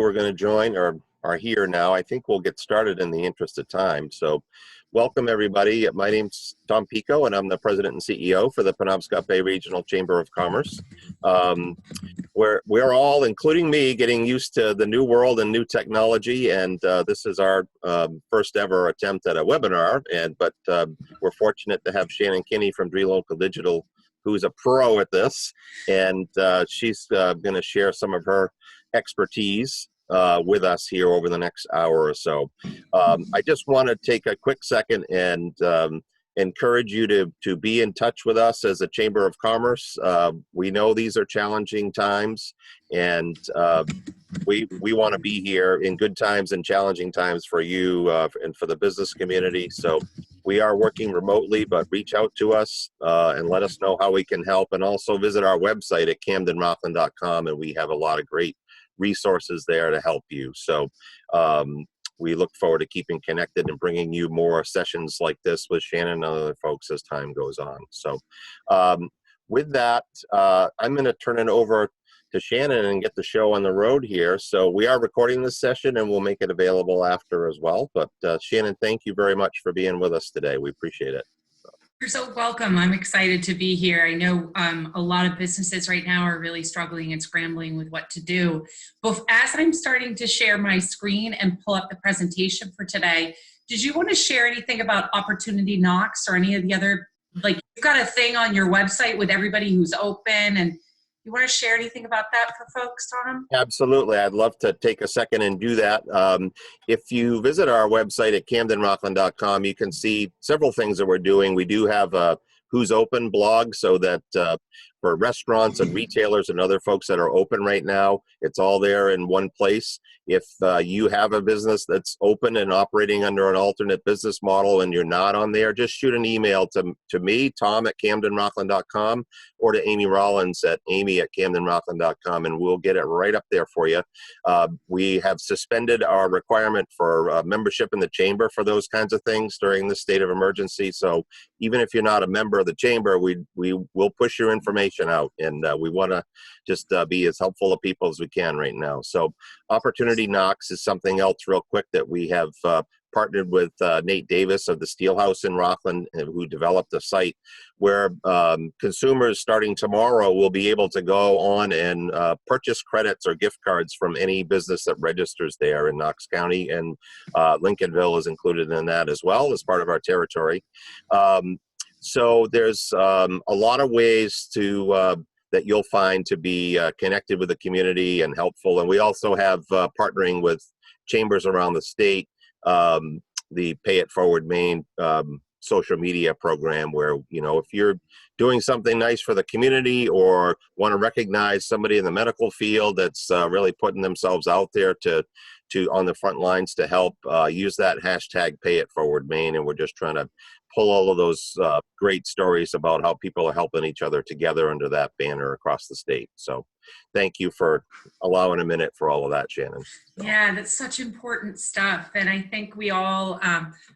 are going to join are here now. I think we'll get started in the interest of time. So welcome everybody. My name's Tom Pico and I'm the president and CEO for the Penobscot Bay Regional Chamber of Commerce. We're all, including me, getting used to the new world and new technology, and this is our first ever attempt at a webinar, but we're fortunate to have Shannon Kinney from Local Digital, who's a pro at this, and she's going to share some of her expertise with us here over the next hour or so. I just want to take a quick second and encourage you to be in touch with us as a Chamber of Commerce. We know these are challenging times, and we want to be here in good times and challenging times for you and for the business community. So we are working remotely, but reach out to us and let us know how we can help, and also visit our website at camdenrockland.com, and we have a lot of great resources there to help you. So we look forward to keeping connected and bringing you more sessions like this with Shannon and other folks as time goes on. So with that, I'm going to turn it over to Shannon and get the show on the road here. So we are recording this session and we'll make it available after as well. But Shannon, thank you very much for being with us today. We appreciate it. You're so welcome. I'm excited to be here. I know a lot of businesses right now are really struggling and scrambling with what to do. But as I'm starting to share my screen and pull up the presentation for today, did you want to share anything about Opportunity Knocks or any of the other, like you've got a thing on your website with everybody who's open, and you want to share anything about that for folks, Tom? Absolutely. I'd love to take a second and do that. If you visit our website at camdenrockland.com, you can see several things that we're doing. We do have a Who's Open blog, so that for restaurants and retailers and other folks that are open right now, it's all there in one place. If you have a business that's open and operating under an alternate business model and you're not on there, just shoot an email to me, Tom at camdenrockland.com, or to Amy Rollins at amy@camdenrockland.com, and we'll get it right up there for you. We have suspended our requirement for membership in the chamber for those kinds of things during this state of emergency. So even if you're not a member of the chamber, we will push your information out, and we want to just be as helpful to people as we can right now. So Opportunity Knocks is something else real quick that we have partnered with Nate Davis of the Steelhouse in Rockland, who developed a site where consumers starting tomorrow will be able to go on and purchase credits or gift cards from any business that registers there in Knox County, and Lincolnville is included in that as well as part of our territory. So there's a lot of ways that you'll find to be connected with the community and helpful. And we also have partnering with chambers around the state, the Pay It Forward Maine social media program, where, you know, if you're doing something nice for the community or want to recognize somebody in the medical field that's really putting themselves out there to on the front lines to help, use that hashtag Pay It Forward Maine. And we're just trying to pull all of those great stories about how people are helping each other together under that banner across the state. So thank you for allowing a minute for all of that, Shannon. Yeah, that's such important stuff. And I think we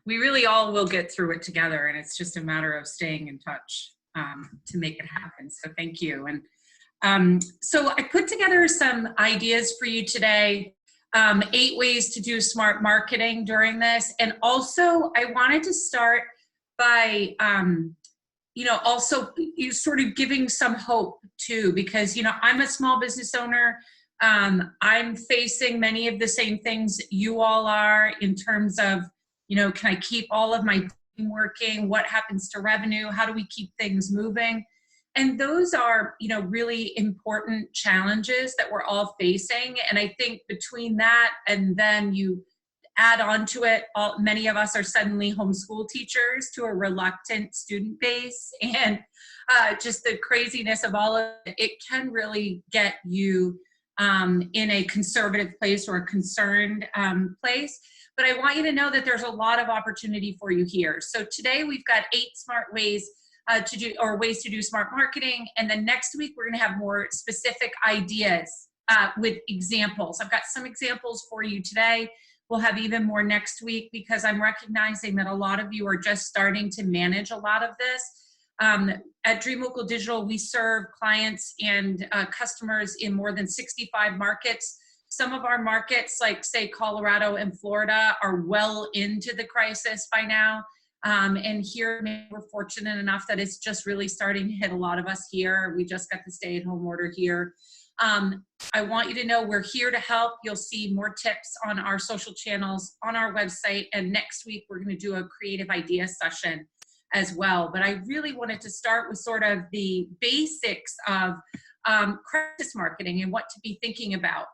really all will get through it together. And it's just a matter of staying in touch to make it happen. So thank you. And so I put together some ideas for you today. 8 ways to do smart marketing during this. And also I wanted to start by, also you sort of giving some hope too, because, I'm a small business owner. I'm facing many of the same things you all are in terms of, can I keep all of my team working? What happens to revenue? How do we keep things moving? And those are, really important challenges that we're all facing. And I think between that and then you add on to it, many of us are suddenly homeschool teachers to a reluctant student base, and just the craziness of all of it, it can really get you in a conservative place or a concerned place. But I want you to know that there's a lot of opportunity for you here. So today we've got 8 smart ways ways to do smart marketing. And then next week, we're going to have more specific ideas with examples. I've got some examples for you today. We'll have even more next week, because I'm recognizing that a lot of you are just starting to manage a lot of this. At Dream Local Digital, we serve clients and customers in more than 65 markets. Some of our markets, like say Colorado and Florida, are well into the crisis by now. And here we're fortunate enough that it's just really starting to hit a lot of us here. We just got the stay-at-home order here. I want you to know we're here to help. You'll see more tips on our social channels, on our website, and next week we're going to do a creative idea session as well. But I really wanted to start with sort of the basics of crisis marketing and what to be thinking about.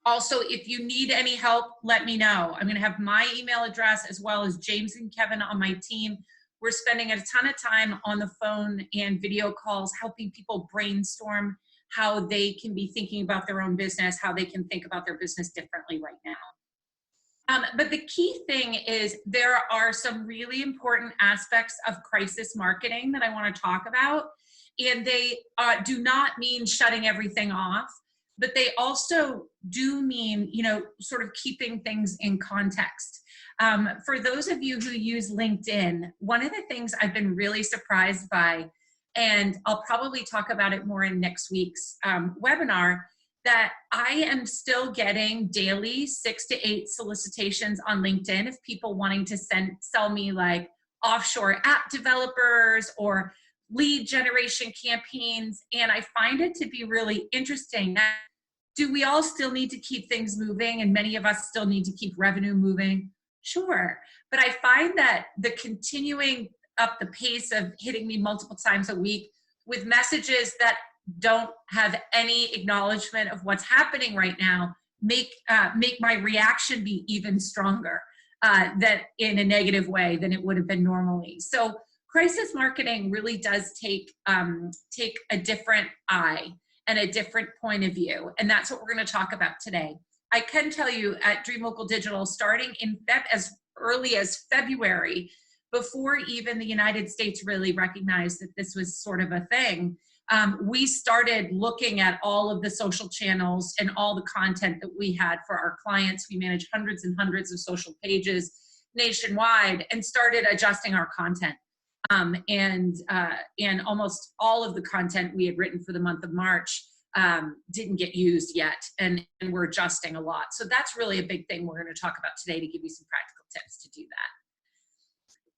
Also, if you need any help, let me know. I'm going to have my email address as well as James and Kevin on my team. We're spending a ton of time on the phone and video calls helping people brainstorm how they can be thinking about their own business, how they can think about their business differently right now. But the key thing is there are some really important aspects of crisis marketing that I want to talk about. And they do not mean shutting everything off, but they also do mean, you know, sort of keeping things in context. For those of you who use LinkedIn, one of the things I've been really surprised by, and I'll probably talk about it more in next week's webinar, that I am still getting daily 6 to 8 solicitations on LinkedIn of people wanting to sell me like offshore app developers or lead generation campaigns. And I find it to be really interesting. Do we all still need to keep things moving? And many of us still need to keep revenue moving? Sure. But I find that the continuing up the pace of hitting me multiple times a week with messages that don't have any acknowledgement of what's happening right now make my reaction be even stronger that in a negative way than it would have been normally. So crisis marketing really does take a different eye and a different point of view, and that's what we're going to talk about today. I can tell you at Dream Local Digital, starting in as early as February, before even the United States really recognized that this was sort of a thing, we started looking at all of the social channels and all the content that we had for our clients. We manage hundreds and hundreds of social pages nationwide and started adjusting our content. And almost all of the content we had written for the month of March didn't get used yet, and we're adjusting a lot. So that's really a big thing we're going to talk about today to give you some practical tips to do that.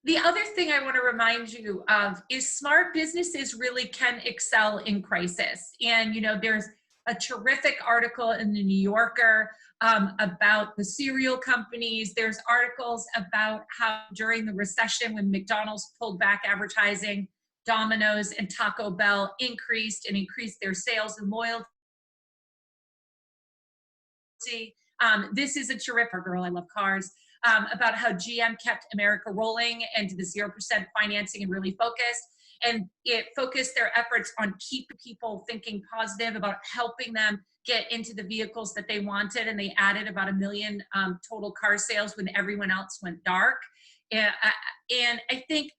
The other thing I want to remind you of is smart businesses really can excel in crisis. And, you know, there's a terrific article in the New Yorker about the cereal companies. There's articles about how during the recession, when McDonald's pulled back advertising, Domino's and Taco Bell increased their sales and loyalty. This is a terrific girl. I love cars. About how GM kept America rolling and to the 0% financing and really focused. And it focused their efforts on keeping people thinking positive about helping them get into the vehicles that they wanted. And they added about 1 million total car sales when everyone else went dark. And I think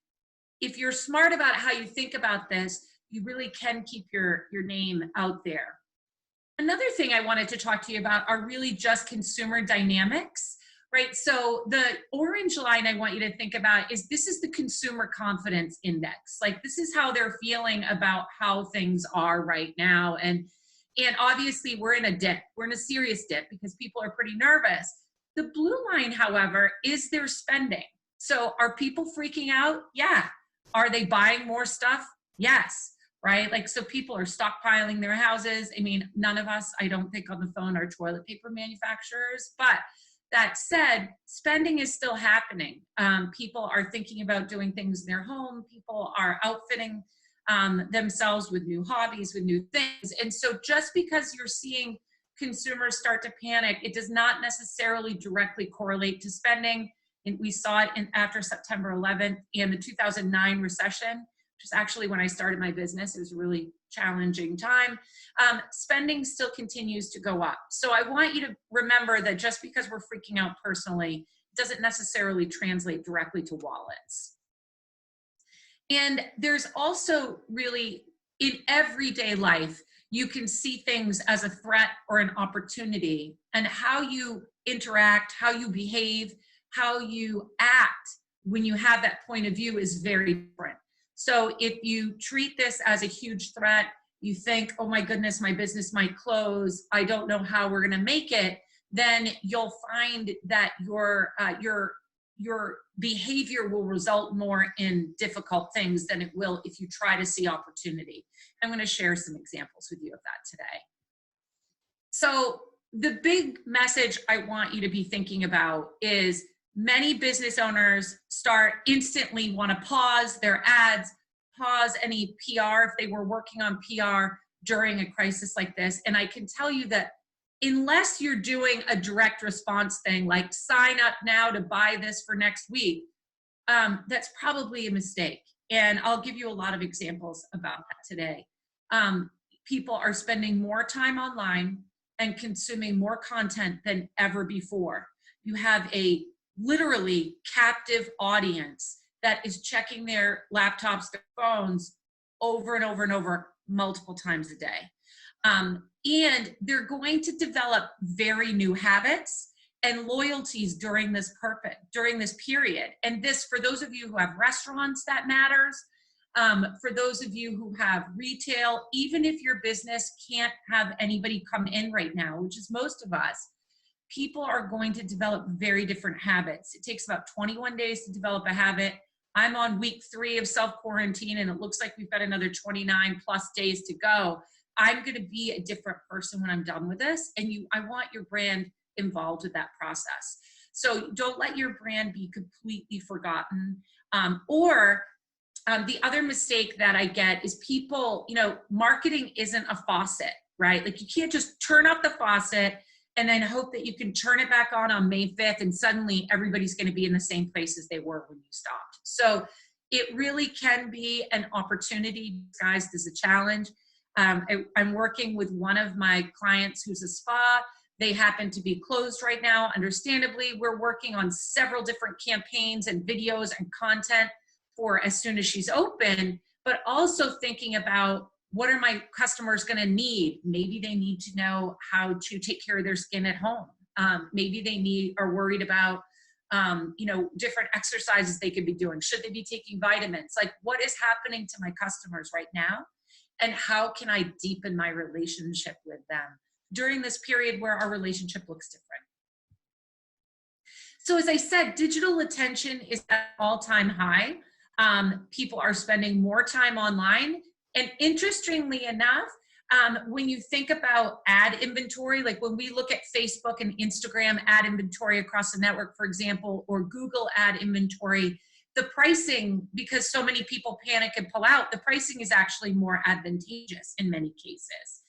if you're smart about how you think about this, you really can keep your name out there. Another thing I wanted to talk to you about are really just consumer dynamics. Right, so the orange line I want you to think about is this is the consumer confidence index. Like this is how they're feeling about how things are right now. And obviously we're in a dip. We're in a serious dip because people are pretty nervous. The blue line, however, is their spending. So are people freaking out? Yeah. Are they buying more stuff? Yes. Right? Like, so people are stockpiling their houses. I mean, none of us, I don't think on the phone, are toilet paper manufacturers, but that said, spending is still happening. People are thinking about doing things in their home. People are outfitting themselves with new hobbies, with new things. And so just because you're seeing consumers start to panic, it does not necessarily directly correlate to spending. And we saw it after September 11th and the 2009 recession, which is actually when I started my business. It was a really challenging time. Spending still continues to go up. So I want you to remember that just because we're freaking out personally, doesn't necessarily translate directly to wallets. And there's also really, in everyday life, you can see things as a threat or an opportunity, and how you interact, how you behave, how you act when you have that point of view is very different. So if you treat this as a huge threat, you think, oh my goodness, my business might close, I don't know how we're going to make it, then you'll find that your behavior will result more in difficult things than it will if you try to see opportunity. I'm going to share some examples with you of that today. So the big message I want you to be thinking about is many business owners instantly want to pause their ads, pause any PR if they were working on PR during a crisis like this. And I can tell you that unless you're doing a direct response thing like sign up now to buy this for next week, that's probably a mistake. And I'll give you a lot of examples about that today. People are spending more time online and consuming more content than ever before. You have a literally captive audience that is checking their laptops, their phones over and over and over multiple times a day. And they're going to develop very new habits and loyalties during this period. And this, for those of you who have restaurants, that matters. For those of you who have retail, even if your business can't have anybody come in right now, which is most of us, people are going to develop very different habits. It takes about 21 days to develop a habit. I'm on week 3 of self-quarantine, and it looks like we've got another 29 plus days to go. I'm going to be a different person when I'm done with this, and I want your brand involved with that process. So don't let your brand be completely forgotten. The other mistake that I get is people, marketing isn't a faucet, right? Like you can't just turn up the faucet and then hope that you can turn it back on May 5th and suddenly everybody's going to be in the same place as they were when you stopped. So it really can be an opportunity disguised as a challenge. I'm working with one of my clients who's a spa. They happen to be closed right now. Understandably, we're working on several different campaigns and videos and content for as soon as she's open, but also thinking about what are my customers going to need? Maybe they need to know how to take care of their skin at home. Maybe they are worried about, different exercises they could be doing. Should they be taking vitamins? Like what is happening to my customers right now? And how can I deepen my relationship with them during this period where our relationship looks different? So as I said, digital attention is at an all-time high. People are spending more time online. And interestingly enough, when you think about ad inventory, like when we look at Facebook and Instagram ad inventory across the network, for example, or Google ad inventory, the pricing, because so many people panic and pull out, the pricing is actually more advantageous in many cases.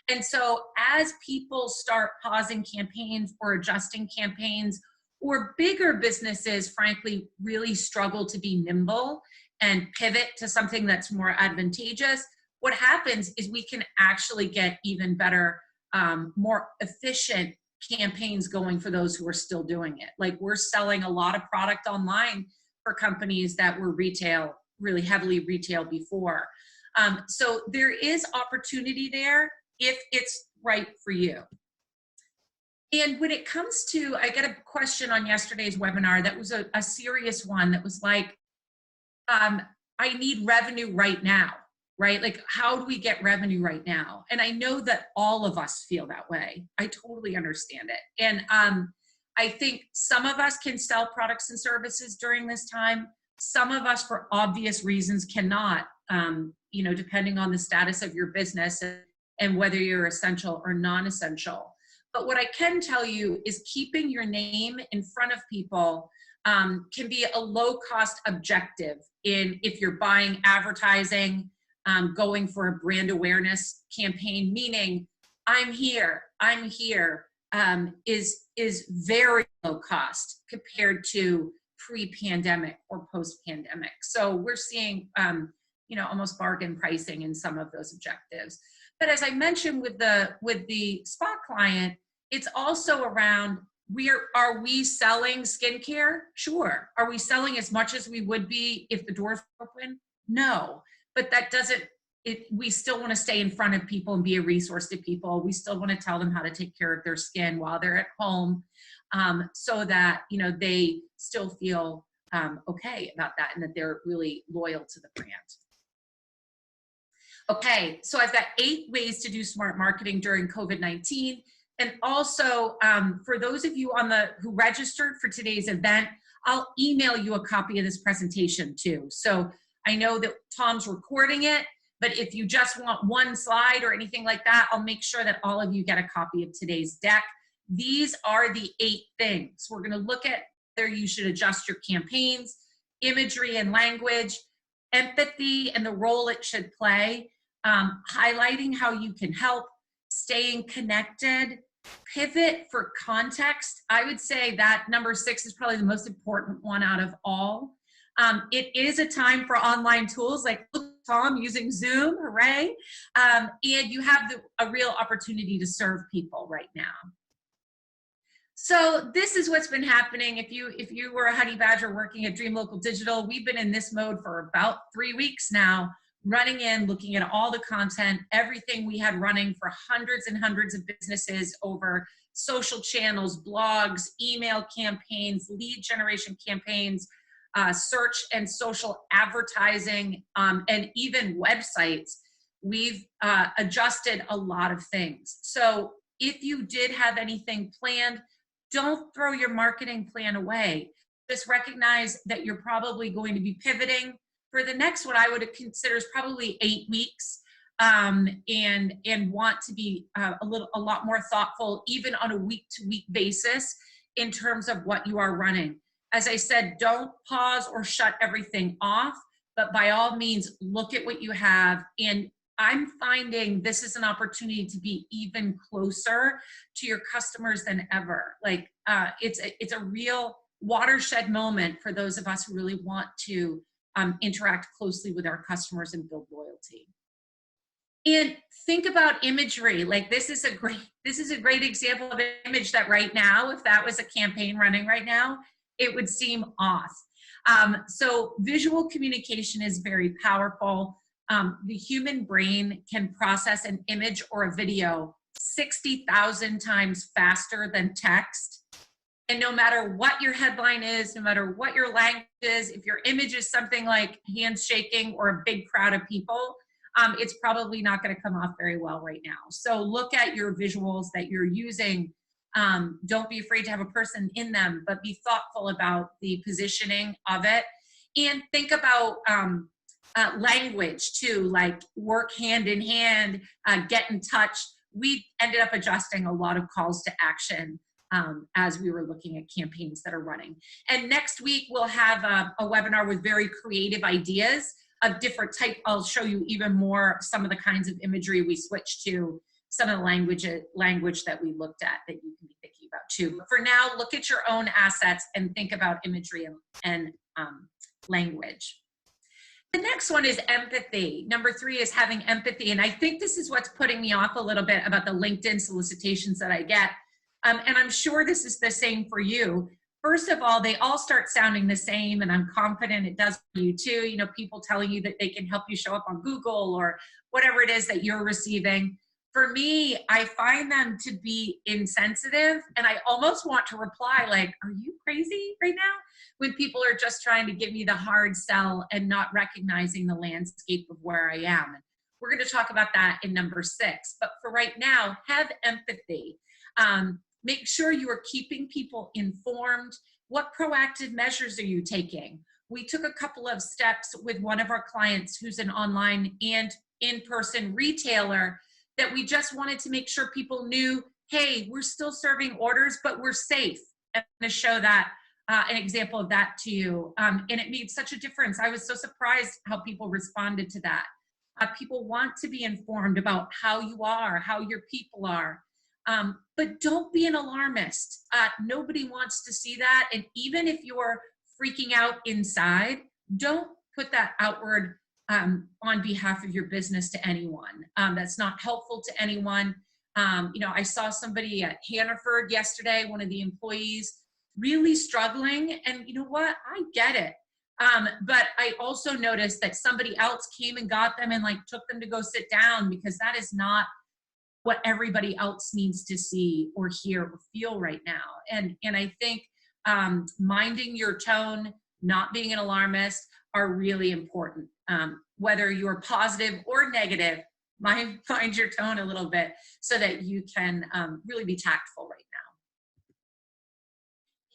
And so as people start pausing campaigns or adjusting campaigns, or bigger businesses, frankly, really struggle to be nimble and pivot to something that's more advantageous, what happens is we can actually get even better, more efficient campaigns going for those who are still doing it. Like we're selling a lot of product online for companies that were retail, really heavily retail before. So there is opportunity there if it's right for you. And when it comes to, I got a question on yesterday's webinar that was a serious one that was like, I need revenue right now, right? Like, how do we get revenue right now? And I know that all of us feel that way. I totally understand it. And I think some of us can sell products and services during this time. Some of us, for obvious reasons, cannot, depending on the status of your business and whether you're essential or non-essential. But what I can tell you is keeping your name in front of people can be a low-cost objective if you're buying advertising, going for a brand awareness campaign, meaning I'm here, is very low cost compared to pre-pandemic or post-pandemic. So we're seeing, almost bargain pricing in some of those objectives. But as I mentioned with the spa client, it's also around, are we selling skincare? Sure. Are we selling as much as we would be if the doors were open? No. But that doesn't, we still want to stay in front of people and be a resource to people. We still want to tell them how to take care of their skin while they're at home, so that, they still feel okay about that and that they're really loyal to the brand. Okay, so I've got 8 ways to do smart marketing during COVID-19. And also, for those of you who registered for today's event, I'll email you a copy of this presentation too. So I know that Tom's recording it, but if you just want one slide or anything like that, I'll make sure that all of you get a copy of today's deck. These are the 8 things. We're going to look at whether you should adjust your campaigns, imagery and language, empathy and the role it should play, highlighting how you can help, staying connected, pivot for context. I would say that number 6 is probably the most important one out of all. It is a time for online tools like Tom using Zoom, hooray. And you have a real opportunity to serve people right now. So this is what's been happening. If you were a honey badger working at Dream Local Digital, we've been in this mode for about 3 weeks now, running in, looking at all the content, everything we had running for hundreds and hundreds of businesses over social channels, blogs, email campaigns, lead generation campaigns, search and social advertising, and even websites. We've adjusted a lot of things. So if you did have anything planned, don't throw your marketing plan away. Just recognize that you're probably going to be pivoting for the next, what I would consider is probably 8 weeks, and want to be a lot more thoughtful, even on a week-to-week basis, in terms of what you are running. As I said, don't pause or shut everything off, but by all means, look at what you have. And I'm finding this is an opportunity to be even closer to your customers than ever. Like it's a real watershed moment for those of us who really want to interact closely with our customers and build loyalty. And think about imagery. Like this is a great example of an image that right now, if that was a campaign running right now, it would seem off. So visual communication is very powerful. The human brain can process an image or a video 60,000 times faster than text. And no matter what your headline is, no matter what your language is, if your image is something like hands shaking or a big crowd of people, it's probably not going to come off very well right now. So look at your visuals that you're using. Don't be afraid to have a person in them, but be thoughtful about the positioning of it. And think about language too, like work hand in hand, get in touch. We ended up adjusting a lot of calls to action as we were looking at campaigns that are running. And next week, we'll have a webinar with very creative ideas of different type. I'll show you even more some of the kinds of imagery we switched to, some of the language that we looked at that you can be thinking about too. But for now, look at your own assets and think about imagery and language. The next one is empathy. Number 3 is having empathy. And I think this is what's putting me off a little bit about the LinkedIn solicitations that I get. And I'm sure this is the same for you. First of all, they all start sounding the same, and I'm confident it does for you too. You know, people telling you that they can help you show up on Google or whatever it is that you're receiving. For me, I find them to be insensitive, and I almost want to reply like, are you crazy right now? When people are just trying to give me the hard sell and not recognizing the landscape of where I am. We're going to talk about that in number 6. But for right now, have empathy. Make sure you are keeping people informed. What proactive measures are you taking? We took a couple of steps with one of our clients who's an online and in-person retailer that we just wanted to make sure people knew, hey, we're still serving orders, but we're safe. I'm going to show that an example of that to you. And it made such a difference. I was so surprised how people responded to that. People want to be informed about how you are, how your people are. But don't be an alarmist. Nobody wants to see that. And even if you're freaking out inside, don't put that outward on behalf of your business to anyone. That's not helpful to anyone. You know, I saw somebody at Hannaford yesterday, one of the employees, really struggling. And you know what? I get it. But I also noticed that somebody else came and got them and like took them to go sit down, because that is not what everybody else needs to see or hear or feel right now. And I think minding your tone, not being an alarmist. are really important. Whether you're positive or negative, find your tone a little bit so that you can really be tactful right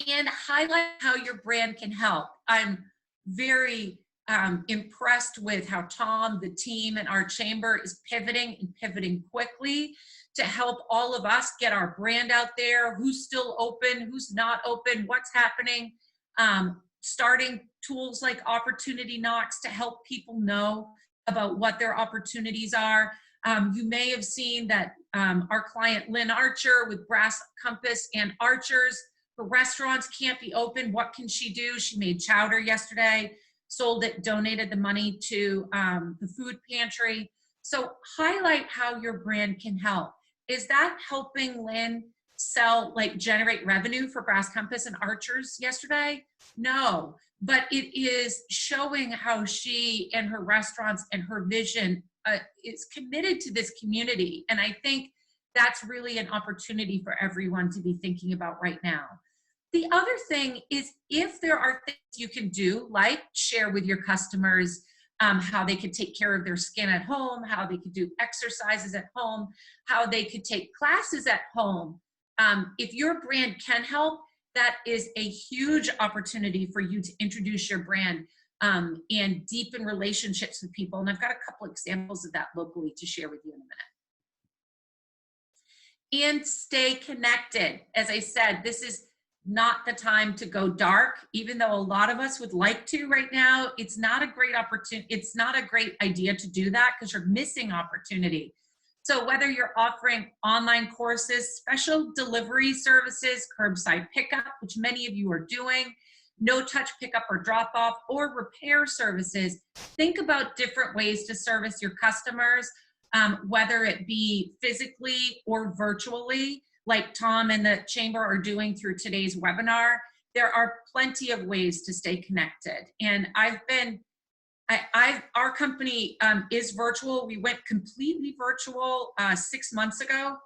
now. And highlight how your brand can help. I'm very impressed with how Tom, the team, and our chamber is pivoting and pivoting quickly to help all of us get our brand out there, who's still open, who's not open, what's happening, starting tools like Opportunity Knocks to help people know about what their opportunities are. You may have seen that our client Lynn Archer with Brass Compass and Archers, her restaurants can't be open. What can she do? She made chowder yesterday, sold it, donated the money to the food pantry. So highlight how your brand can help. Is that helping Lynn sell, like generate revenue for Brass Compass and Archers yesterday? No, but it is showing how she and her restaurants and her vision is committed to this community. And I think that's really an opportunity for everyone to be thinking about right now. The other thing is, if there are things you can do, like share with your customers how they could take care of their skin at home, how they could do exercises at home, how they could take classes at home. If your brand can help, that is a huge opportunity for you to introduce your brand and deepen relationships with people. And I've got a couple examples of that locally to share with you in a minute. And stay connected. As I said, this is not the time to go dark, even though a lot of us would like to right now. It's not a great opportunity. It's not a great idea to do that because you're missing opportunity. So whether you're offering online courses, special delivery services, curbside pickup, which many of you are doing, no touch pickup or drop off, or repair services, think about different ways to service your customers, whether it be physically or virtually, like Tom and the chamber are doing through today's webinar. There are plenty of ways to stay connected. And our company is virtual. We went completely virtual 6 months ago,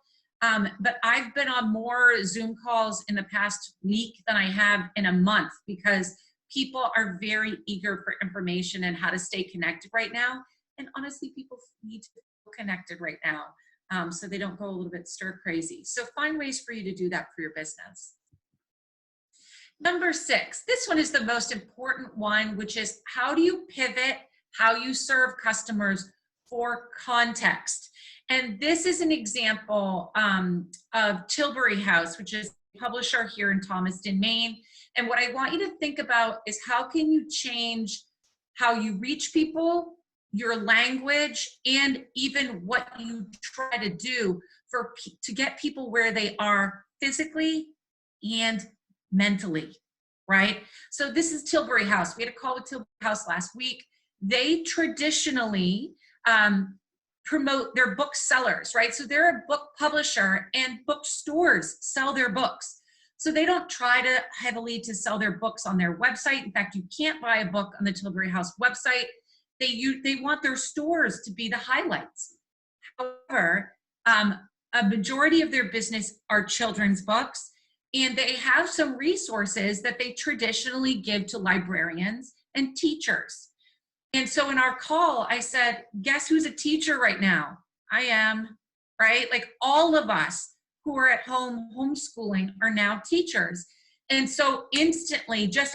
but I've been on more Zoom calls in the past week than I have in a month because people are very eager for information and how to stay connected right now. And honestly, people need to feel connected right now. So they don't go a little bit stir crazy. So find ways for you to do that for your business. Number 6, this one is the most important one, which is how do you pivot, how you serve customers for context. And this is an example of Tilbury House, which is a publisher here in Thomaston, Maine. And what I want you to think about is how can you change how you reach people, your language, and even what you try to do to get people where they are physically and mentally, right? So this is Tilbury House. We had a call with Tilbury House last week. They traditionally promote their book sellers, right? So they're a book publisher and bookstores sell their books. So they don't try to heavily to sell their books on their website. In fact, you can't buy a book on the Tilbury House website. They want their stores to be the highlights. However, a majority of their business are children's books, and they have some resources that they traditionally give to librarians and teachers. And so in our call, I said, guess who's a teacher right now? I am, right? Like all of us who are at home homeschooling are now teachers. And so instantly, just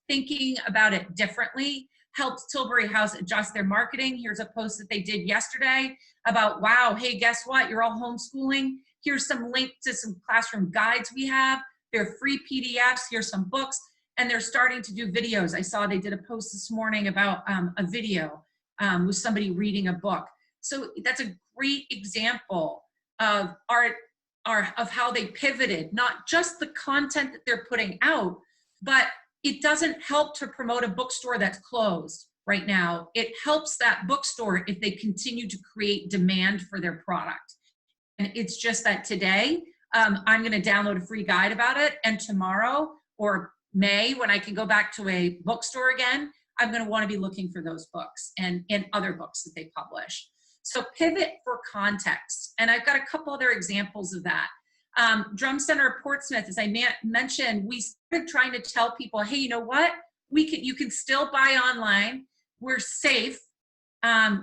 thinking about it differently helps Tilbury House adjust their marketing. Here's a post that they did yesterday about, wow, hey, guess what? You're all homeschooling. Here's some link to some classroom guides we have. They're free PDFs. Here's some books. And they're starting to do videos. I saw they did a post this morning about a video with somebody reading a book. So that's a great example of of how they pivoted, not just the content that they're putting out, but it doesn't help to promote a bookstore that's closed right now. It helps that bookstore if they continue to create demand for their product. And it's just that today, I'm going to download a free guide about it. And tomorrow or May, when I can go back to a bookstore again, I'm going to want to be looking for those books and other books that they publish. So pivot for context. And I've got a couple other examples of that. Drum Center of Portsmouth, as I mentioned, we started trying to tell people, hey, you know what? you can still buy online. We're safe,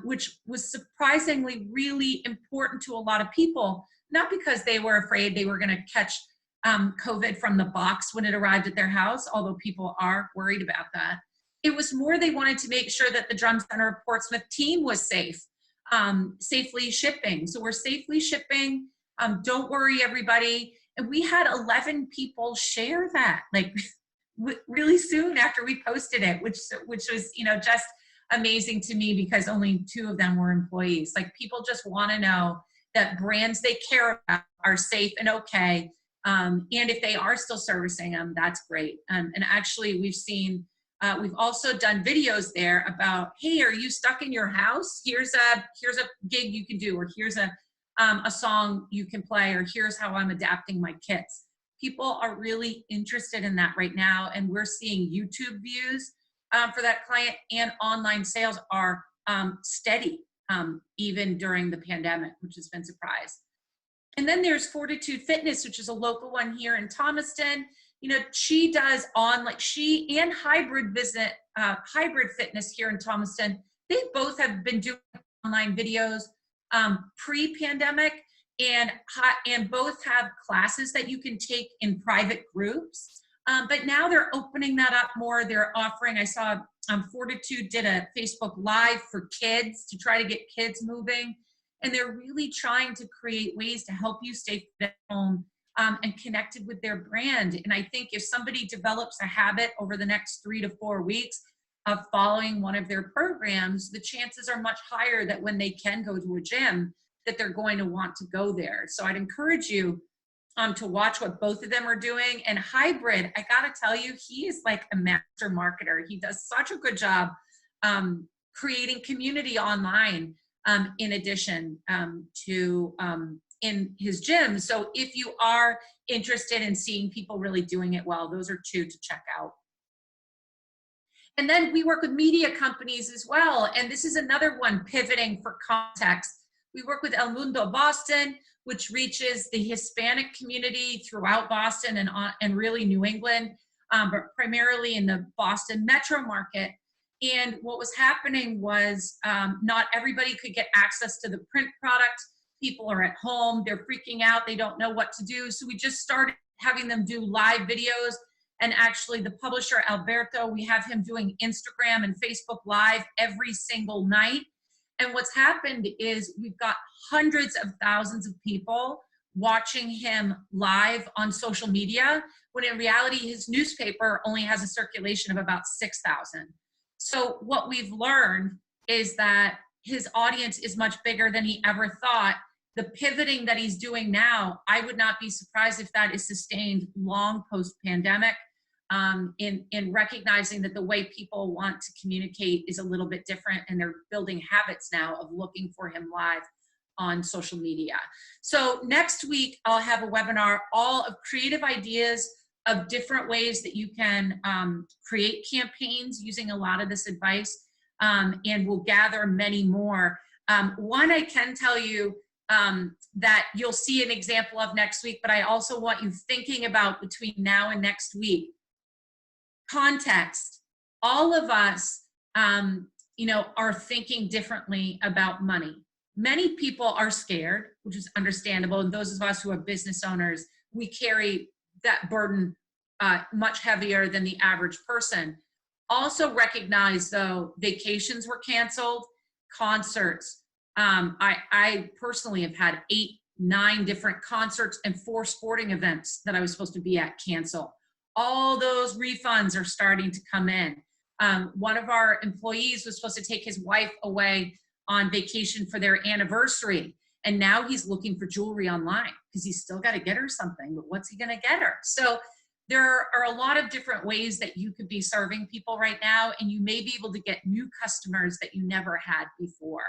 which was surprisingly really important to a lot of people, not because they were afraid they were going to catch COVID from the box when it arrived at their house, although people are worried about that. It was more they wanted to make sure that the Drum Center of Portsmouth team was safe, safely shipping. So we're safely shipping. Don't worry, everybody. And we had 11 people share that, like really soon after we posted it, which was, you know, just amazing to me because only 2 of them were employees. Like, people just want to know that brands they care about are safe and okay. And if they are still servicing them, that's great. And actually, we've also done videos there about, hey, are you stuck in your house? Here's a gig you can do, or here's a song you can play, or here's how I'm adapting my kits. People are really interested in that right now, and we're seeing YouTube views for that client, and online sales are steady even during the pandemic, which has been a surprise. And then there's Fortitude Fitness, which is a local one here in Thomaston. You know, she does she and Hybrid Fitness here in Thomaston. They both have been doing online videos pre-pandemic, and both have classes that you can take in private groups. But now they're opening that up more. They're offering, I saw Fortitude did a Facebook Live for kids to try to get kids moving. And they're really trying to create ways to help you stay fit at home and connected with their brand. And I think if somebody develops a habit over the next 3 to 4 weeks of following one of their programs, the chances are much higher that when they can go to a gym, that they're going to want to go there. So I'd encourage you to watch what both of them are doing. And Hybrid, I gotta tell you, he is like a master marketer. He does such a good job creating community online in addition to in his gym. So if you are interested in seeing people really doing it well, those are 2 to check out. And then we work with media companies as well. And this is another one, pivoting for context. We work with El Mundo Boston, which reaches the Hispanic community throughout Boston and really New England, but primarily in the Boston metro market. And what was happening was not everybody could get access to the print product. People are at home, they're freaking out, they don't know what to do. So we just started having them do live videos. And actually the publisher, Alberto, we have him doing Instagram and Facebook Live every single night. And what's happened is we've got hundreds of thousands of people watching him live on social media, when in reality, his newspaper only has a circulation of about 6,000. So what we've learned is that his audience is much bigger than he ever thought. The pivoting that he's doing now, I would not be surprised if that is sustained long post-pandemic, in recognizing that the way people want to communicate is a little bit different, and they're building habits now of looking for him live on social media. So next week, I'll have a webinar all of creative ideas of different ways that you can create campaigns using a lot of this advice, and we'll gather many more. One I can tell you that you'll see an example of next week, but I also want you thinking about between now and next week. Context. All of us, are thinking differently about money. Many people are scared, which is understandable. And those of us who are business owners, we carry that burden much heavier than the average person. Also recognize, though, vacations were canceled, concerts. I personally have had 8, 9 different concerts and 4 sporting events that I was supposed to be at cancel. All those refunds are starting to come in. One of our employees was supposed to take his wife away on vacation for their anniversary, and now he's looking for jewelry online because he's still got to get her something, but what's he going to get her? So there are a lot of different ways that you could be serving people right now, and you may be able to get new customers that you never had before.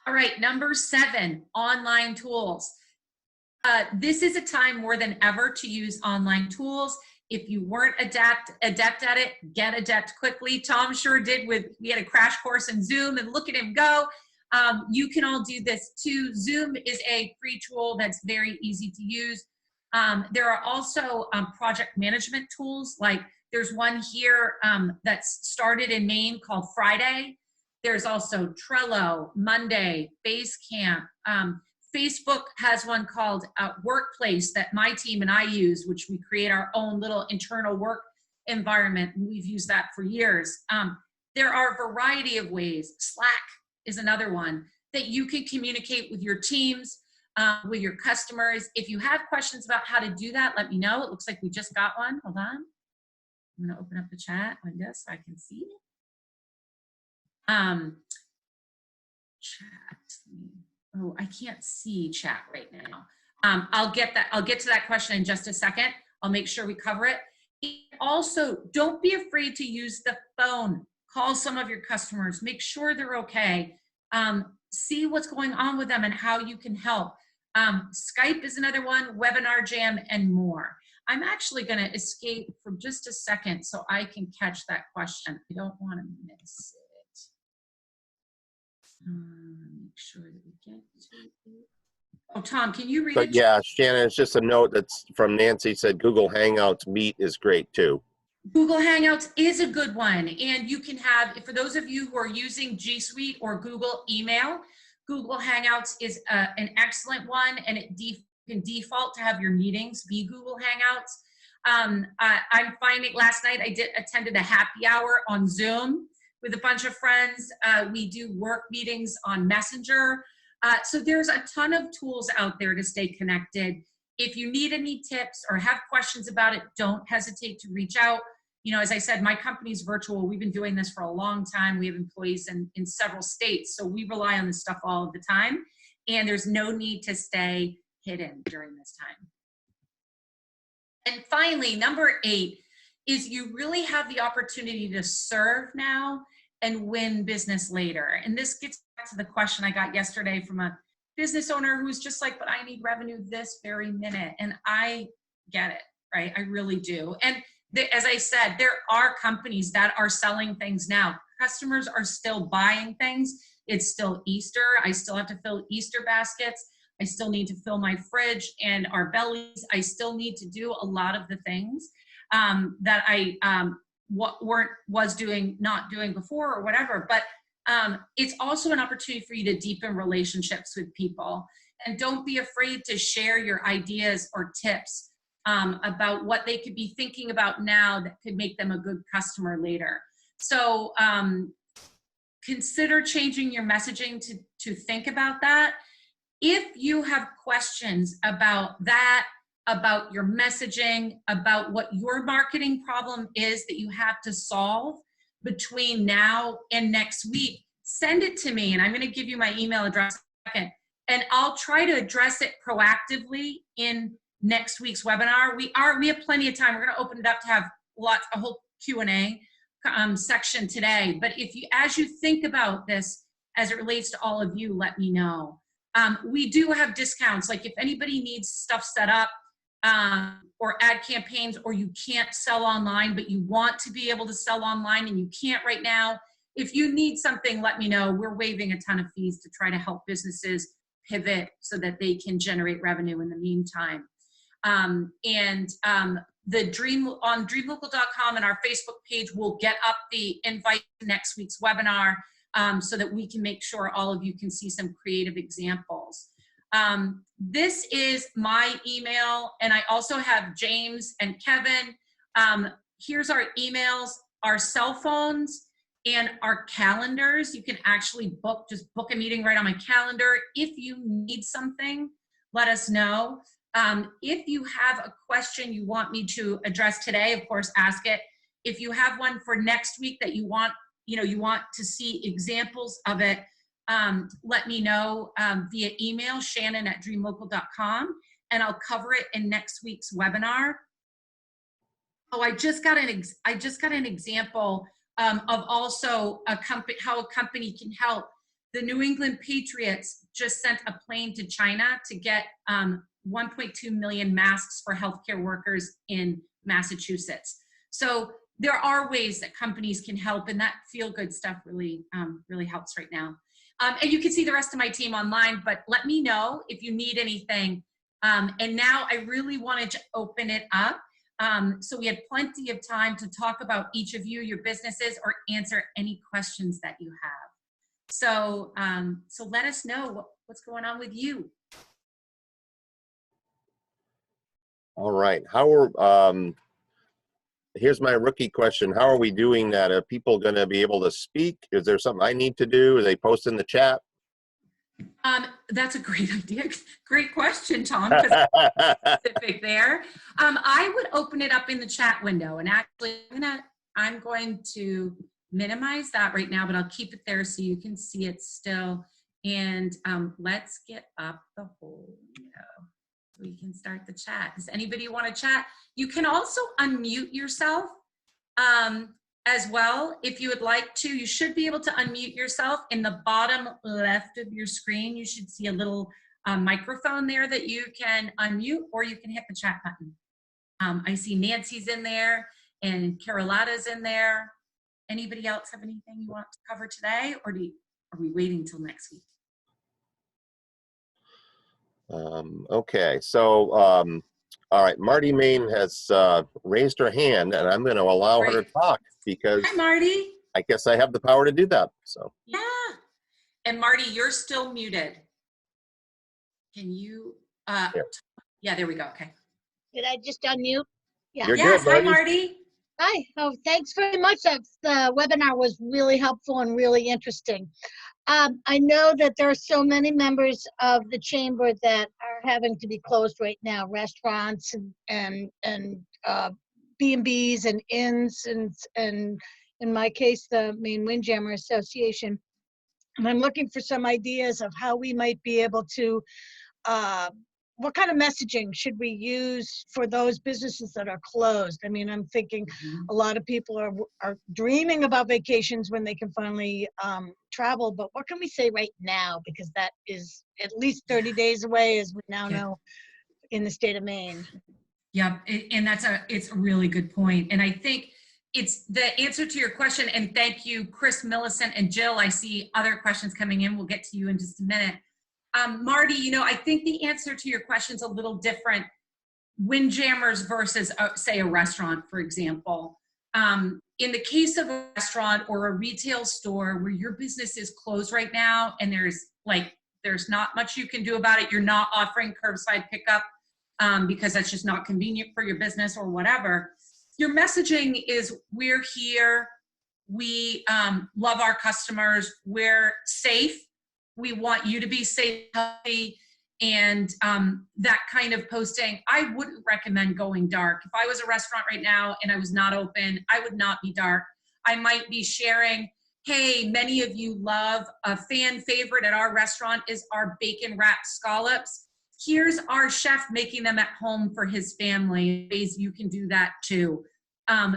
All right, number 7, online tools. This is a time more than ever to use online tools. If you weren't adept at it, get adept quickly. Tom sure did. We had a crash course in Zoom, and look at him go. You can all do this too. Zoom is a free tool that's very easy to use. There are also project management tools, like there's one here that's started in Maine called Friday. There's also Trello, Monday, Basecamp. Facebook has one called Workplace that my team and I use, which we create our own little internal work environment. And we've used that for years. There are a variety of ways. Slack is another one that you can communicate with your teams, with your customers. If you have questions about how to do that, let me know. It looks like we just got one. Hold on. I'm going to open up the chat window so I can see. Chat. Oh, I can't see chat right now. I'll get to that question in just a second. I'll make sure we cover it. Also, don't be afraid to use the phone. Call some of your customers. Make sure they're okay. See what's going on with them and how you can help. Skype is another one, Webinar Jam, and more. I'm actually going to escape for just a second so I can catch that question. I don't want to miss it. Make sure that we get to it. Oh, Tom, can you read it? Yeah, Shannon, it's just a note that's from Nancy, said Google Hangouts Meet is great too. Google Hangouts is a good one. And you can have, for those of you who are using G Suite or Google Email, Google Hangouts is an excellent one, and it can default to have your meetings be Google Hangouts. I'm finding last night I attended a happy hour on Zoom with a bunch of friends. We do work meetings on Messenger. So there's a ton of tools out there to stay connected. If you need any tips or have questions about it, don't hesitate to reach out. You know, as I said, my company's virtual. We've been doing this for a long time. We have employees in several states, so we rely on this stuff all of the time. And there's no need to stay hidden during this time. And finally, number 8 is you really have the opportunity to serve now and win business later. And this gets back to the question I got yesterday from a business owner who's just like, but I need revenue this very minute. And I get it, right? I really do. And as I said, there are companies that are selling things now. Customers are still buying things. It's still Easter. I still have to fill Easter baskets. I still need to fill my fridge and our bellies. I still need to do a lot of the things that I was not doing before or whatever. But it's also an opportunity for you to deepen relationships with people. And don't be afraid to share your ideas or tips about what they could be thinking about now that could make them a good customer later. So consider changing your messaging to think about that. If you have questions about that, about your messaging, about what your marketing problem is that you have to solve between now and next week, send it to me, and I'm going to give you my email address in a second, and I'll try to address it proactively in next week's webinar. We have plenty of time. We're going to open it up to have a whole Q&A section today. But as you think about this, as it relates to all of you, let me know. We do have discounts. Like if anybody needs stuff set up or ad campaigns, or you can't sell online, but you want to be able to sell online and you can't right now, if you need something, let me know. We're waiving a ton of fees to try to help businesses pivot so that they can generate revenue in the meantime. On dreamlocal.com and our Facebook page, we'll get up the invite to next week's webinar so that we can make sure all of you can see some creative examples. This is my email, and I also have James and Kevin. Here's our emails, our cell phones, and our calendars. You can actually just book a meeting right on my calendar. If you need something, let us know. If you have a question you want me to address today, of course, ask it. If you have one for next week that you want to see examples of it, let me know via email, shannon@dreamlocal.com, and I'll cover it in next week's webinar. Oh, I just got an example of also how a company can help. The New England Patriots just sent a plane to China to get 1.2 million masks for healthcare workers in Massachusetts. So there are ways that companies can help, and that feel-good stuff really helps right now. And you can see the rest of my team online, but let me know if you need anything. And now I really wanted to open it up. So we had plenty of time to talk about each of you, your businesses, or answer any questions that you have. So, so let us know what's going on with you. All right. Here's my rookie question. How are we doing that? Are people going to be able to speak? Is there something I need to do? Are they post in the chat? That's a great idea. Great question, Tom, because specific there. I would open it up in the chat window, and actually I'm going to minimize that right now, but I'll keep it there so you can see it still. And let's get up the whole window so we can start the chat. Does anybody want to chat? You can also unmute yourself as well, if you would like to. You should be able to unmute yourself. In the bottom left of your screen, you should see a little microphone there that you can unmute, or you can hit the chat button. I see Nancy's in there and Carolina's in there. Anybody else have anything you want to cover today, or are we waiting till next week? Okay, so all right, Marty Main has raised her hand, and I'm going to allow her to talk because hi, Marty. I guess I have the power to do that. So yeah, and Marty, you're still muted. Can you? Yeah, there we go. Okay. Did I just unmute? Yeah. You're yes. good, Hi, Marty. Marty. Hi. Oh, thanks very much. The webinar was really helpful and really interesting. I know that there are so many members of the chamber that are having to be closed right now, restaurants and B&Bs and inns and in my case, the Maine Windjammer Association. And I'm looking for some ideas of how we might be able to what kind of messaging should we use for those businesses that are closed? I mean, I'm thinking a lot of people are dreaming about vacations when they can finally travel, but what can we say right now? Because that is at least 30 days away, as we now know, in the state of Maine. Yeah, and it's a really good point. And I think it's the answer to your question, and thank you, Chris, Millicent, and Jill. I see other questions coming in. We'll get to you in just a minute. Marty, you know, I think the answer to your question is a little different. Windjammers versus, say, a restaurant, for example. In the case of a restaurant or a retail store where your business is closed right now and there's not much you can do about it, you're not offering curbside pickup because that's just not convenient for your business or whatever. Your messaging is, we're here, we love our customers, we're safe, we want you to be safe, healthy, and that kind of posting. I wouldn't recommend going dark. If I was a restaurant right now and I was not open, I would not be dark. I might be sharing, hey, many of you love, a fan favorite at our restaurant is our bacon wrapped scallops. Here's our chef making them at home for his family. Ways you can do that too.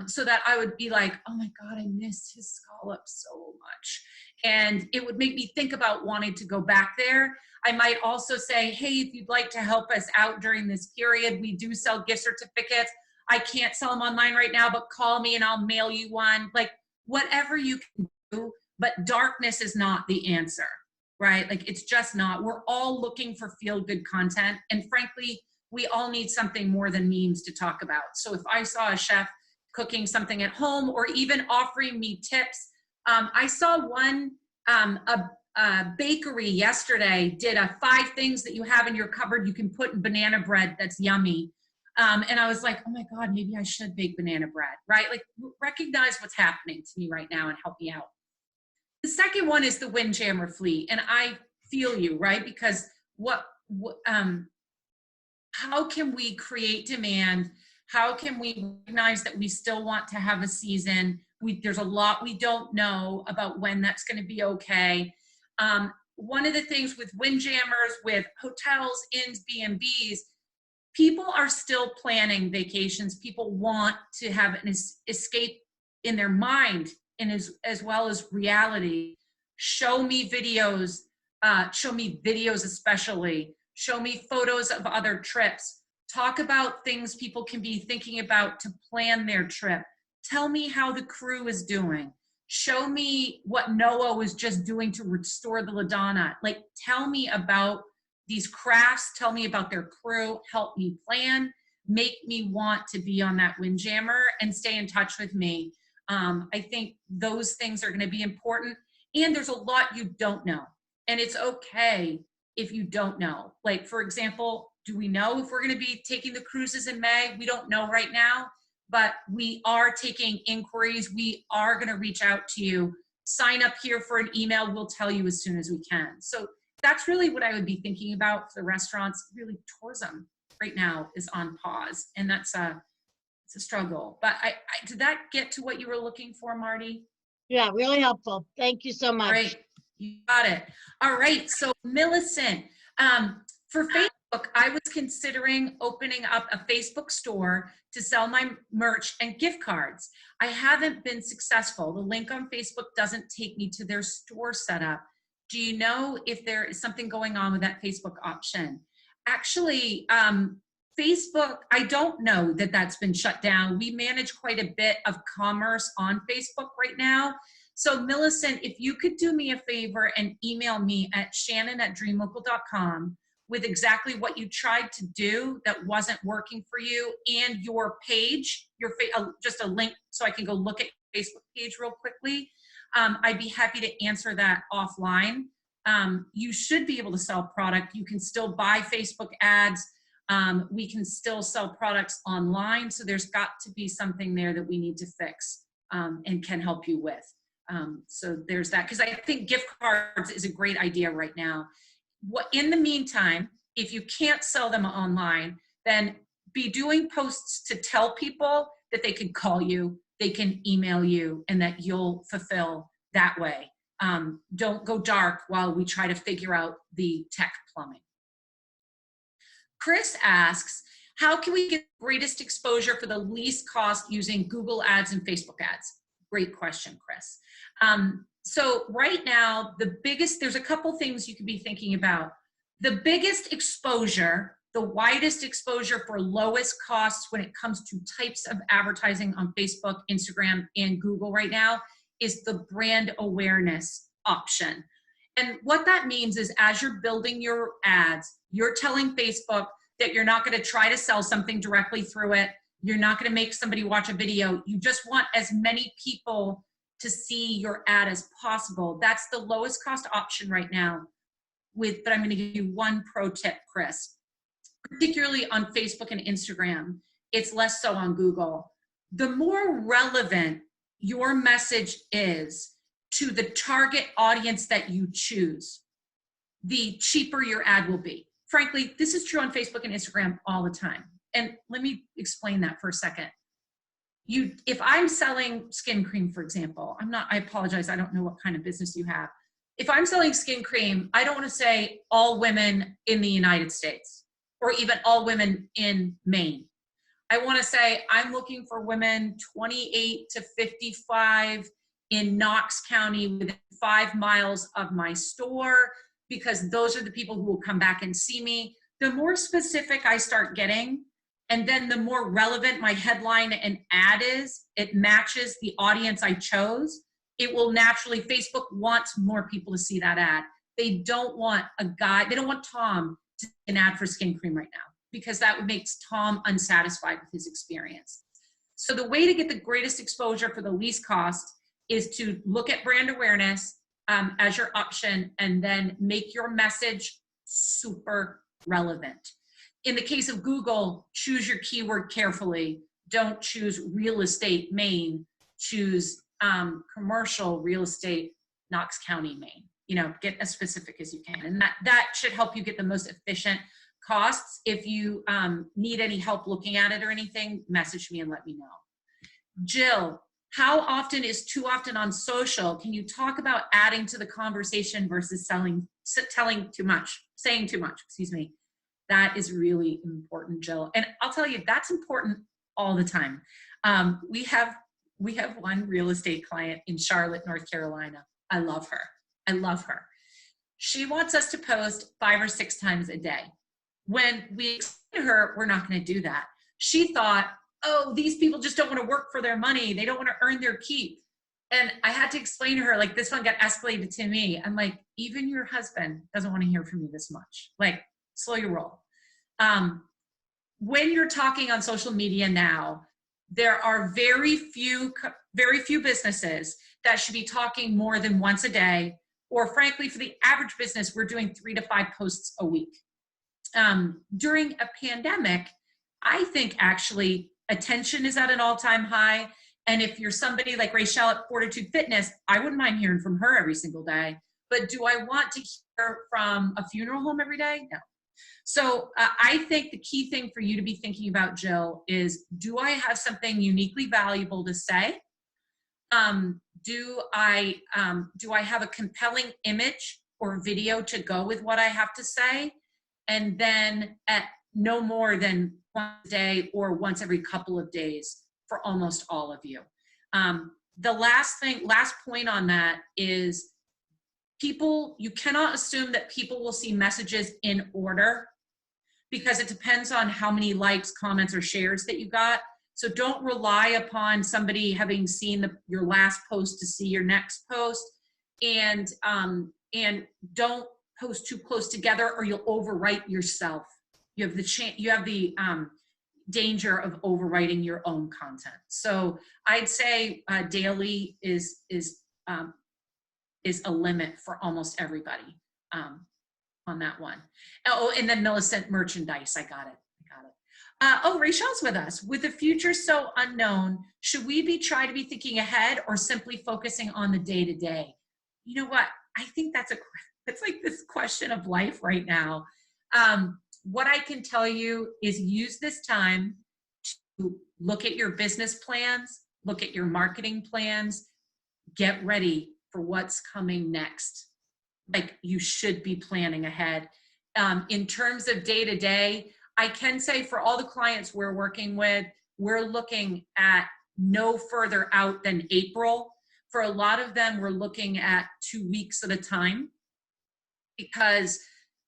So that I would be like, oh my God, I miss his scallops so much. And it would make me think about wanting to go back there. I might also say, hey, if you'd like to help us out during this period, we do sell gift certificates. I can't sell them online right now, but call me and I'll mail you one. Like, whatever you can do, but darkness is not the answer, right? Like, it's just not. We're all looking for feel-good content. And frankly, we all need something more than memes to talk about. So if I saw a chef cooking something at home or even offering me tips, I saw one, a bakery yesterday did a 5 things that you have in your cupboard you can put in banana bread that's yummy. And I was like, oh my God, maybe I should bake banana bread, right? Like, recognize what's happening to me right now and help me out. The second one is the Windjammer fleet. And I feel you, right? Because how can we create demand? How can we recognize that we still want to have a season? There's a lot we don't know about when that's going to be okay. One of the things with Windjammers, with hotels, inns, B&Bs, people are still planning vacations. People want to have an escape in their mind and as well as reality. Show me videos especially. Show me photos of other trips. Talk about things people can be thinking about to plan their trip. Tell me how the crew is doing. Show me what NOAA was just doing to restore the LaDonna. Like, tell me about these crafts tell me about their crew, help me plan, make me want to be on that Windjammer and stay in touch with me. I think those things are going to be important. And there's a lot you don't know. And it's okay if you don't know. Like, for example, do we know if we're going to be taking the cruises in May? We don't know right now, but we are taking inquiries. We are going to reach out to you. Sign up here for an email. We'll tell you as soon as we can. So that's really what I would be thinking about for the restaurants. Really, tourism right now is on pause, and it's a struggle. But did that get to what you were looking for, Marty? Yeah, really helpful. Thank you so much. Great, you got it. All right, so Millicent, for Facebook, I was considering opening up a Facebook store to sell my merch and gift cards. I haven't been successful. The link on Facebook doesn't take me to their store setup. Do you know if there is something going on with that Facebook option? Actually, Facebook, I don't know that that's been shut down. We manage quite a bit of commerce on Facebook right now. So Millicent, if you could do me a favor and email me at shannon@dreamlocal.com with exactly what you tried to do that wasn't working for you and your page, just a link so I can go look at your Facebook page real quickly. I'd be happy to answer that offline. You should be able to sell product. You can still buy Facebook ads. We can still sell products online. So there's got to be something there that we need to fix and can help you with. So there's that, because I think gift cards is a great idea right now. In the meantime, if you can't sell them online, then be doing posts to tell people that they can call you, they can email you, and that you'll fulfill that way. Don't go dark while we try to figure out the tech plumbing. Chris asks, how can we get greatest exposure for the least cost using Google ads and Facebook ads? Great question, Chris. So right now, there's a couple things you could be thinking about. The biggest exposure, the widest exposure for lowest costs when it comes to types of advertising on Facebook, Instagram, and Google right now is the brand awareness option. And what that means is as you're building your ads, you're telling Facebook that you're not going to try to sell something directly through it. You're not going to make somebody watch a video. You just want as many people to see your ad as possible. That's the lowest cost option right now. But I'm going to give you one pro tip, Chris. Particularly on Facebook and Instagram, it's less so on Google. The more relevant your message is to the target audience that you choose, the cheaper your ad will be. Frankly, this is true on Facebook and Instagram all the time. And let me explain that for a second. If I'm selling skin cream, for example, I apologize, I don't know what kind of business you have. If I'm selling skin cream, I don't want to say all women in the United States or even all women in Maine. I want to say I'm looking for women 28 to 55 in Knox County within 5 miles of my store, because those are the people who will come back and see me. The more specific I start getting, and then the more relevant my headline and ad is, it matches the audience I chose, it will naturally, Facebook wants more people to see that ad. They don't want they don't want Tom to see an ad for skin cream right now, because that would make Tom unsatisfied with his experience. So the way to get the greatest exposure for the least cost is to look at brand awareness as your option, and then make your message super relevant. In the case of Google, choose your keyword carefully. Don't choose real estate Maine. Choose commercial real estate Knox County, Maine. Get as specific as you can. And that should help you get the most efficient costs. If you need any help looking at it or anything, message me and let me know. Jill, how often is too often on social? Can you talk about adding to the conversation versus saying too much, excuse me. That is really important, Jill. And I'll tell you, that's important all the time. We have one real estate client in Charlotte, North Carolina. I love her. She wants us to post 5 or 6 times a day. When we explained to her, we're not going to do that. She thought, oh, these people just don't want to work for their money. They don't want to earn their keep. And I had to explain to her, this one got escalated to me. I'm like, even your husband doesn't want to hear from you this much. slow your roll. When you're talking on social media now, there are very few businesses that should be talking more than once a day, or frankly, for the average business, we're doing 3 to 5 posts a week. During a pandemic, I think actually attention is at an all-time high. And if you're somebody like Rachel at Fortitude Fitness, I wouldn't mind hearing from her every single day. But do I want to hear from a funeral home every day? No. So I think the key thing for you to be thinking about, Jill, is do I have something uniquely valuable to say? Do I have a compelling image or video to go with what I have to say? And then at no more than once a day or once every couple of days for almost all of you. The last point on that is you cannot assume that people will see messages in order, because it depends on how many likes, comments, or shares that you got. So don't rely upon somebody having seen your last post to see your next post, and don't post too close together or you'll overwrite yourself. You have the danger of overwriting your own content. So I'd say daily is a limit for almost everybody on that one. Oh, and then Millicent, merchandise. I got it. Oh, Rachel's with us. With the future so unknown, should we try to be thinking ahead or simply focusing on the day-to-day? You know what? I think it's like this question of life right now. What I can tell you is use this time to look at your business plans, look at your marketing plans, get ready for what's coming next. Like, you should be planning ahead. In terms of day-to-day, I can say for all the clients we're working with, we're looking at no further out than April. For a lot of them, we're looking at 2 weeks at a time. Because,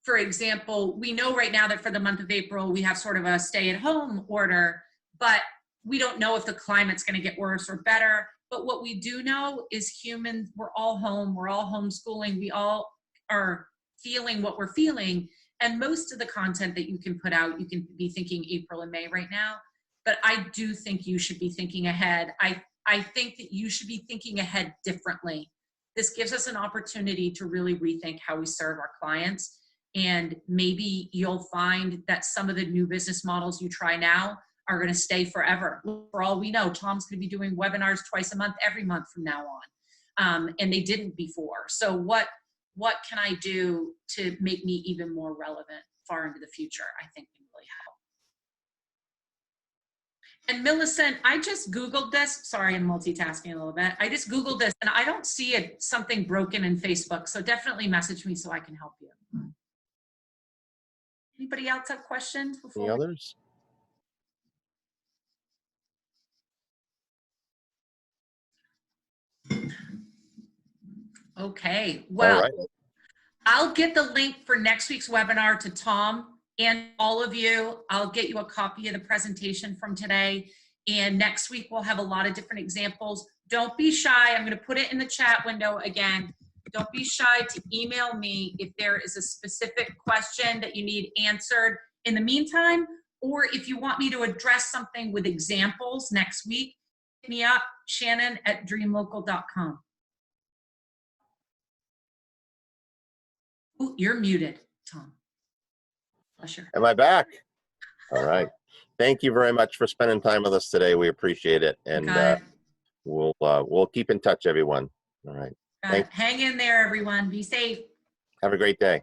for example, we know right now that for the month of April, we have sort of a stay-at-home order, but we don't know if the climate's going to get worse or better. But what we do know is humans, we're all home, we're all homeschooling, we all are feeling what we're feeling. And most of the content that you can put out, you can be thinking April and May right now. But I do think you should be thinking ahead. I think that you should be thinking ahead differently. This gives us an opportunity to really rethink how we serve our clients. And maybe you'll find that some of the new business models you try now are going to stay forever. For all we know, Tom's going to be doing webinars twice a month, every month from now on. And they didn't before. So what can I do to make me even more relevant far into the future? I think can really help. And Millicent, I just Googled this. Sorry, I'm multitasking a little bit. I just Googled this and I don't see something broken in Facebook. So definitely message me so I can help you. Anybody else have questions before? Any others? Okay, well, All right. I'll get the link for next week's webinar to Tom and all of you. I'll get you a copy of the presentation from today. And next week, we'll have a lot of different examples. Don't be shy. I'm going to put it in the chat window again. Don't be shy to email me if there is a specific question that you need answered in the meantime, or if you want me to address something with examples next week, hit me up, Shannon@dreamlocal.com. Ooh, you're muted, Tom. Pleasure. Am I back? All right. Thank you very much for spending time with us today. We appreciate it. And we'll keep in touch, everyone. All right. Hang in there, everyone. Be safe. Have a great day.